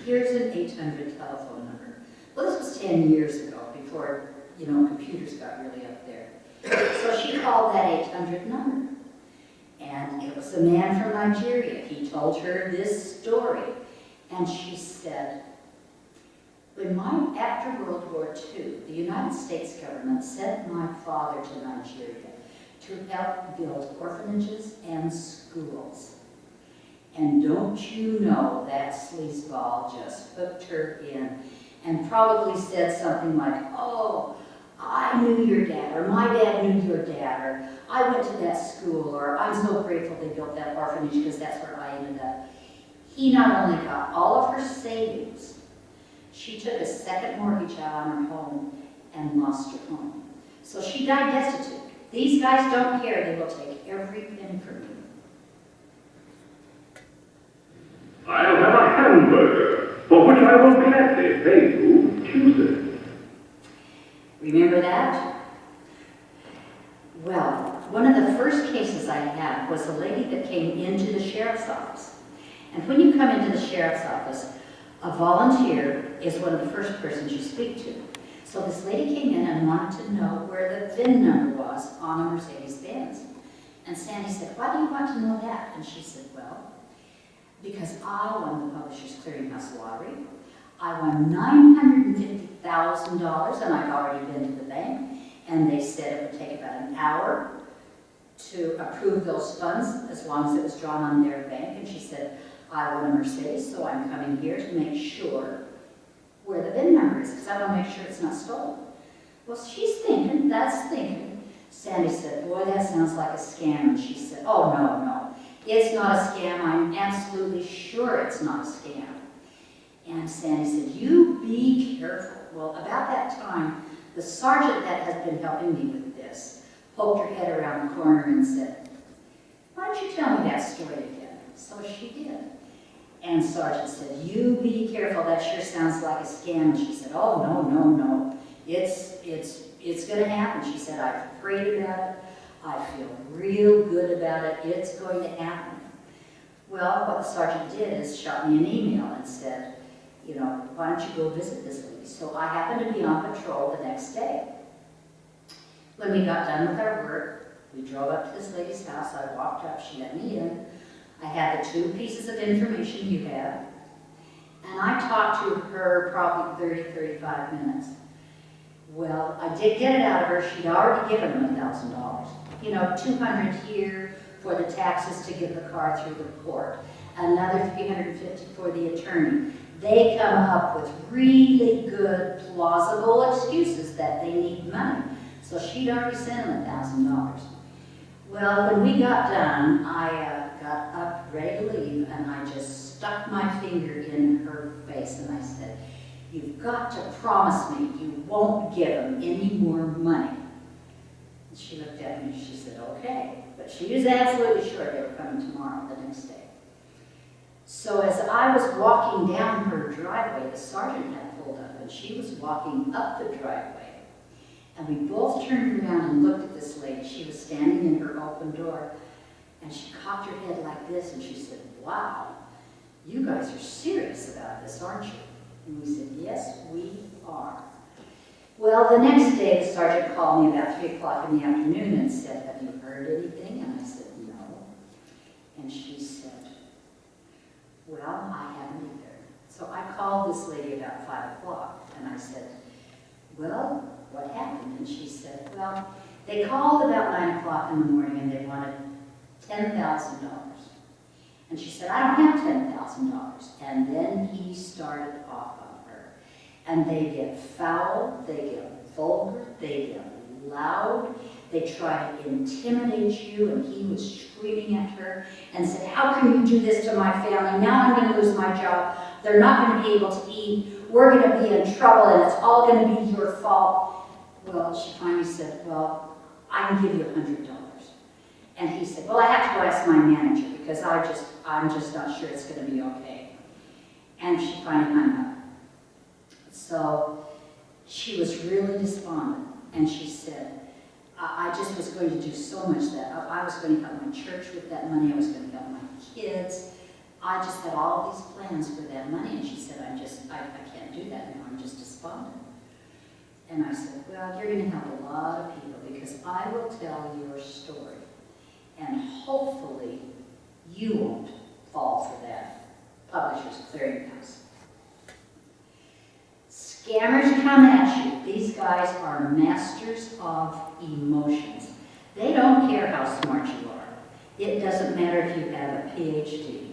here's an 800 telephone number. Well, this was 10 years ago, before, you know, computers got really up there. So she called that 800 number. And it was a man from Nigeria. He told her this story. And she said, after World War II, the United States government sent my father to Nigeria to help build orphanages and schools. And don't you know that sleazeball just hooked her in and probably said something like, oh, I knew your dad, or my dad knew your dad, or I went to that school, or I'm so grateful they built that orphanage because that's where I ended up. He not only got all of her savings, she took a second mortgage out on her home and lost her home. So she died destitute. These guys don't care. They will take every penny from you. I'll have a hamburger, for which I will gladly pay you Tuesday. Remember that? Well, one of the first cases I had was a lady that came into the sheriff's office. And when you come into the sheriff's office, a volunteer is one of the first persons you speak to. So this lady came in and wanted to know where the VIN number was on a Mercedes-Benz. And Sandy said, why do you want to know that? And she said, well, because I won the Publishers Clearinghouse lottery. I won $950,000, and I've already been to the bank, and they said it would take about an hour to approve those funds as long as it was drawn on their bank. And she said, I won a Mercedes, so I'm coming here to make sure where the VIN number is, because I want to make sure it's not stolen. Well, she's thinking, that's thinking. Sandy said, boy, that sounds like a scam. And she said, oh, no, it's not a scam. I'm absolutely sure it's not a scam. And Sandy said, you be careful. Well, about that time, the sergeant that has been helping me with this poked her head around the corner and said, why don't you tell me that story again? So she did. And Sergeant said, you be careful, that sure sounds like a scam. And she said, oh, no. It's going to happen. She said, I've prayed about it. I feel real good about it. It's going to happen. Well, what the sergeant did is shot me an email and said, you know, why don't you go visit this lady? So I happened to be on patrol the next day. When we got done with our work, we drove up to this lady's house. I walked up, she let me in. I had the 2 pieces of information you have, and I talked to her probably 30, 35 minutes. Well, I did get it out of her. She'd already given them $1,000. You know, $200 here for the taxes to get the car through the court, another $350 for the attorney. They come up with really good, plausible excuses that they need money. So she'd already sent them $1,000. Well, when we got done, I got up ready to leave, and I just stuck my finger in her face, and I said, you've got to promise me you won't give them any more money. And she looked at me and she said, okay. But she was absolutely sure they were coming tomorrow, the next day. So as I was walking down her driveway, the sergeant had pulled up, and she was walking up the driveway. And we both turned around and looked at this lady. She was standing in her open door, and she cocked her head like this, and she said, wow, you guys are serious about this, aren't you? And we said, yes, we are. Well, the next day, the sergeant called me about 3 o'clock in the afternoon and said, have you heard anything? And I said, no. And she said, well, I haven't either. So I called this lady about 5 o'clock, and I said, well, what happened? And she said, well, they called about 9 o'clock in the morning, and they wanted $10,000. And she said, I don't have $10,000. And then he started off on her. And they get foul, they get vulgar, they get loud. They try to intimidate you, and he was screaming at her and said, how can you do this to my family? Now I'm going to lose my job. They're not going to be able to eat. We're going to be in trouble, and it's all going to be your fault. Well, she finally said, well, I can give you $100. And he said, well, I have to go ask my manager because I'm just not sure it's going to be okay. And she finally hung up. So she was really despondent, and she said, I just was going to do so much that I was going to help my church with that money. I was going to help my kids. I just had all these plans for that money. And she said, I'm just I can't do that now, I'm just despondent. And I said, well, you're going to help a lot of people because I will tell your story. And hopefully you won't fall for that Publishers Clearinghouse. Scammers come at you. These guys are masters of emotions. They don't care how smart you are. It doesn't matter if you have a PhD.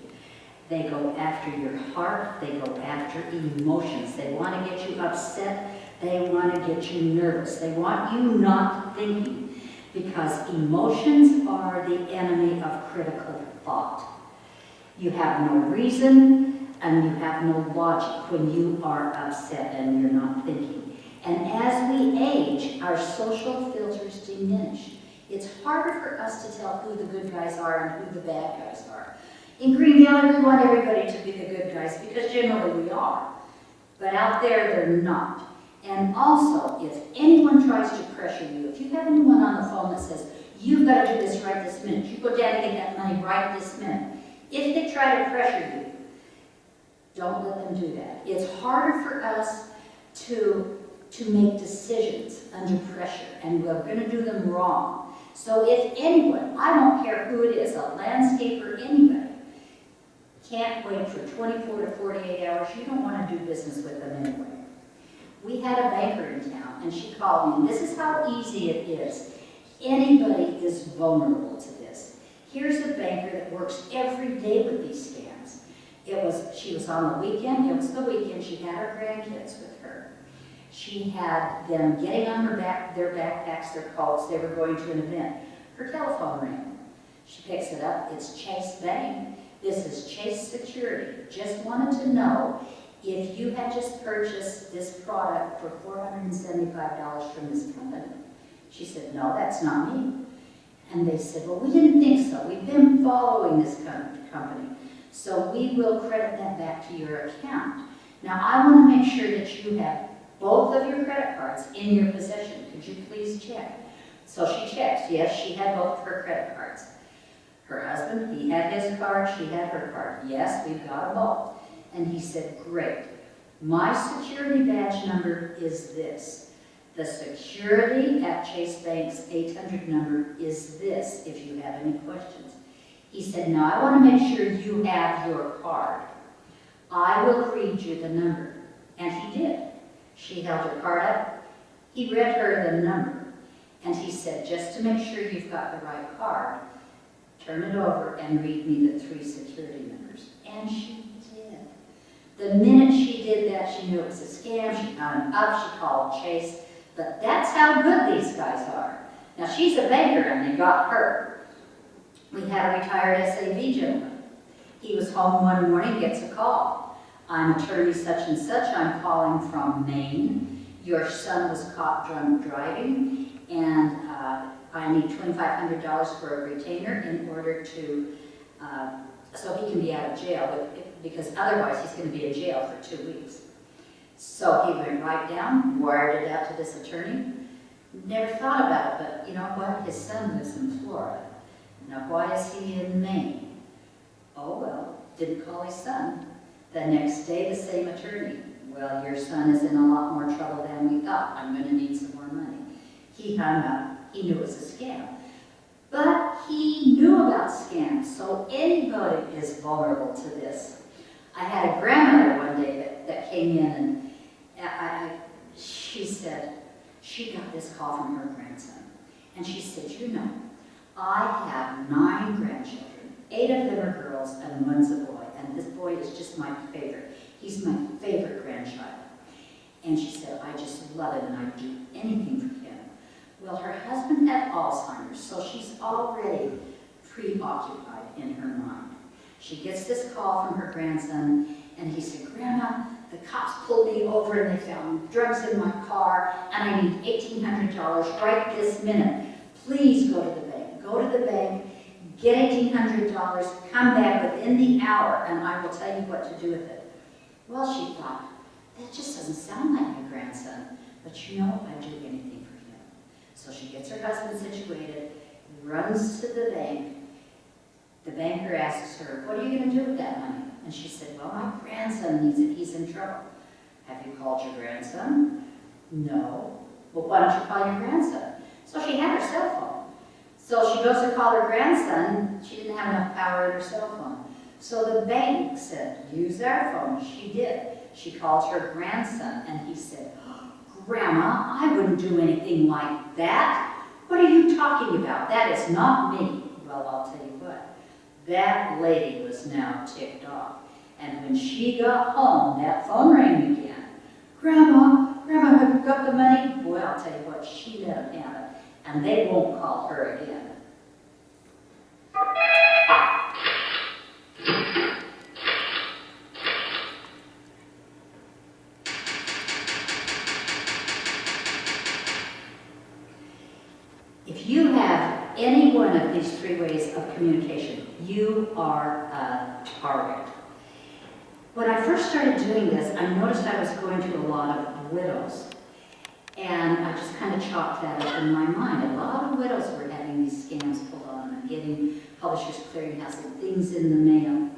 They go after your heart. They go after emotions. They want to get you upset. They want to get you nervous. They want you not thinking because emotions are the enemy of critical thought. You have no reason and you have no logic when you are upset and you're not thinking. And as we age, our social filters diminish. It's harder for us to tell who the good guys are and who the bad guys are. In Greenville, we want everybody to be the good guys because generally we are. But out there, they're not. And also, if anyone tries to pressure you, if you have anyone on the phone that says, you've got to do this right this minute, you go down and get that money right this minute. If they try to pressure you, don't let them do that. It's harder for us to make decisions under pressure, and we're going to do them wrong. So if anyone, I don't care who it is, a landscaper, anybody, can't wait for 24 to 48 hours, you don't want to do business with them anyway. We had a banker in town, and she called me, and this is how easy it is. Anybody is vulnerable to this. Here's a banker that works every day with these scams. She was on the weekend, it was the weekend, she had her grandkids with her. She had them getting on their backpacks, their coats, they were going to an event. Her telephone rang. She picks it up, it's Chase Bank. This is Chase Security. Just wanted to know if you had just purchased this product for $475 from this company. She said, no, that's not me. And they said, well, we didn't think so. We've been following this company. So we will credit that back to your account. Now, I want to make sure that you have both of your credit cards in your possession. Could you please check? So she checks. Yes, she had both of her credit cards. Her husband, he had his card, she had her card. Yes, we've got them both. And he said, great. My security badge number is this. The security at Chase Bank's 800 number is this, if you have any questions. He said, now I want to make sure you have your card. I will read you the number. And he did. She held her card up. He read her the number. And he said, just to make sure you've got the right card, turn it over and read me the 3 security numbers. And she did. The minute she did that, she knew it was a scam. She hung up, she called Chase. But that's how good these guys are. Now, she's a banker, and they got her. We had a retired SAV gentleman. He was home one morning, gets a call. I'm attorney such and such. I'm calling from Maine. Your son was caught drunk driving, and I need $2,500 for a retainer in order to, so he can be out of jail, because otherwise he's going to be in jail for 2 weeks. So he went right down, wired it out to this attorney. Never thought about it, but you know what? His son lives in Florida. Now, why is he in Maine? Oh, well, didn't call his son. The next day, the same attorney. Well, your son is in a lot more trouble than we thought. I'm going to need some more money. He hung up. He knew it was a scam. But he knew about scams, so anybody is vulnerable to this. I had a grandmother one day that came in, and she said she got this call from her grandson. And she said, you know, I have 9 grandchildren. 8 of them are girls and 1's a boy. And this boy is just my favorite. He's my favorite grandchild. And she said, I just love him and I'd do anything for him. Well, her husband had Alzheimer's, so she's already preoccupied in her mind. She gets this call from her grandson, and he said, Grandma, the cops pulled me over and they found drugs in my car, and I need $1,800 right this minute. Please go to the bank. Go to the bank, get $1,800, come back within the hour, and I will tell you what to do with it. Well, she thought, that just doesn't sound like my grandson, but you know, I'd do anything for him. So she gets her husband situated, runs to the bank. The banker asks her, what are you going to do with that money? And she said, well, my grandson needs it. He's in trouble. Have you called your grandson? No. Well, why don't you call your grandson? So she had her cell phone. So she goes to call her grandson. She didn't have enough power in her cell phone. So the bank said, use our phone. She did. She called her grandson, and he said, Grandma, I wouldn't do anything like that. What are you talking about? That is not me. Well, I'll tell you what. That lady was now ticked off. And when she got home, that phone rang again. Grandma, have you got the money? Boy, I'll tell you what, she let them have it. And they won't call her again. If you have any one of these three ways of communication, you are a target. When I first started doing this, I noticed I was going to a lot of widows. And I just kind of chalked that up in my mind. A lot of widows were having these scams pulled on them, getting Publishers Clearinghouse and things in the mail.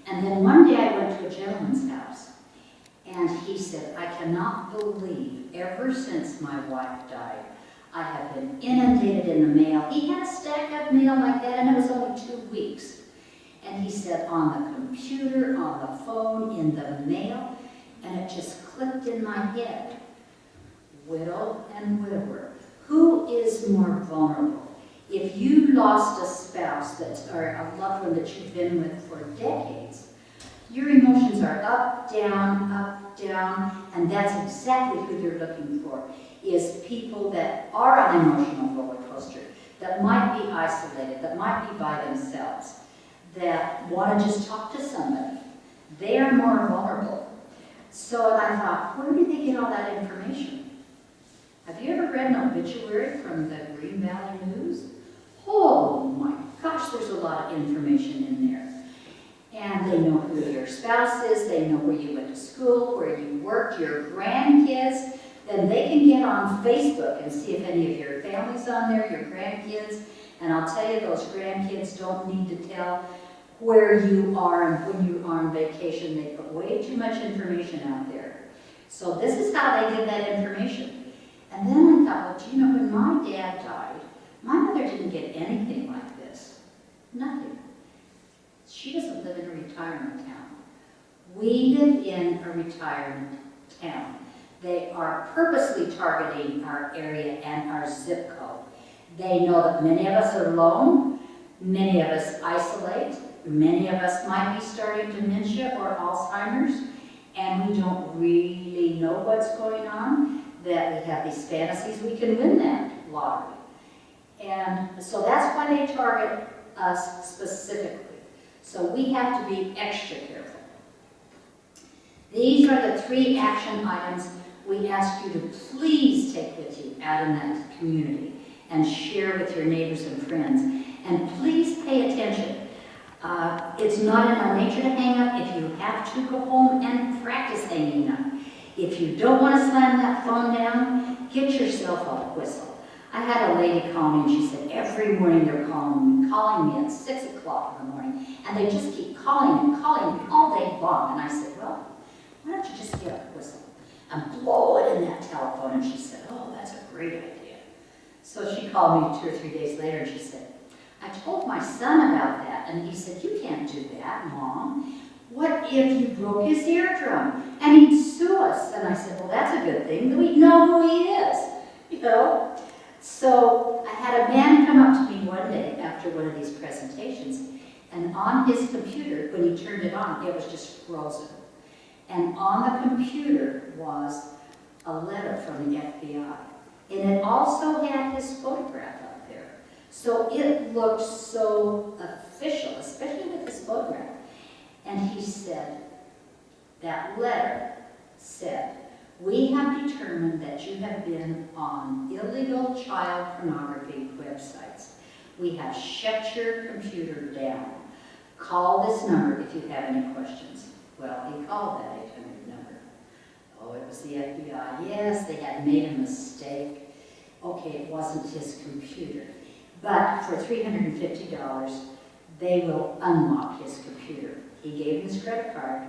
And then one day I went to a gentleman's house, and he said, I cannot believe, ever since my wife died, I have been inundated in the mail. He had a stack of mail like that, and it was only 2 weeks. And he said, on the computer, on the phone, in the mail, and it just clicked in my head. Widow and widower. Who is more vulnerable? If you lost a spouse or a loved one that you've been with for decades, your emotions are up, down, and that's exactly who they're looking for, is people that are on an emotional roller coaster, that might be isolated, that might be by themselves, that want to just talk to somebody. They are more vulnerable. So I thought, where did they get all that information? Have you ever read an obituary from the Green Valley News? Oh my gosh, there's a lot of information in there. And they know who your spouse is, they know where you went to school, where you worked, your grandkids. Then they can get on Facebook and see if any of your family's on there, your grandkids. And I'll tell you, those grandkids don't need to tell where you are and when you are on vacation. They put way too much information out there. So this is how they get that information. And then I thought, well, do you know, when my dad died, my mother didn't get anything like this. Nothing. She doesn't live in a retirement town. We live in a retirement town. They are purposely targeting our area and our zip code. They know that many of us are alone, many of us isolate, many of us might be starting dementia or Alzheimer's, and we don't really know what's going on, that we have these fantasies we can win that lottery. And so that's why they target us specifically. So we have to be extra careful. These are the 3 action items we ask you to please take with you out in that community and share with your neighbors and friends. And please pay attention. It's not in our nature to hang up. If you have to, go home and practice hanging up. If you don't want to slam that phone down, get yourself a whistle. I had a lady call me, and she said every morning they're calling me at 6 o'clock in the morning, and they just keep calling me all day long. And I said, well, why don't you just get a whistle and blow it in that telephone? And she said, oh, that's a great idea. So she called me 2 or 3 days later, and she said, I told my son about that, and he said, you can't do that, Mom. What if you broke his eardrum and he'd sue us? And I said, well, that's a good thing. We know who he is, you know. So I had a man come up to me one day after one of these presentations, and on his computer, when he turned it on, it was just frozen. And on the computer was a letter from the FBI. And it also had his photograph up there. So it looked so official, especially with his photograph. And he said, that letter said, we have determined that you have been on illegal child pornography websites. We have shut your computer down. Call this number if you have any questions. Well, he called that 800 number. Oh, it was the FBI. Yes, they had made a mistake. Okay, it wasn't his computer. But for $350, they will unlock his computer. He gave him his credit card.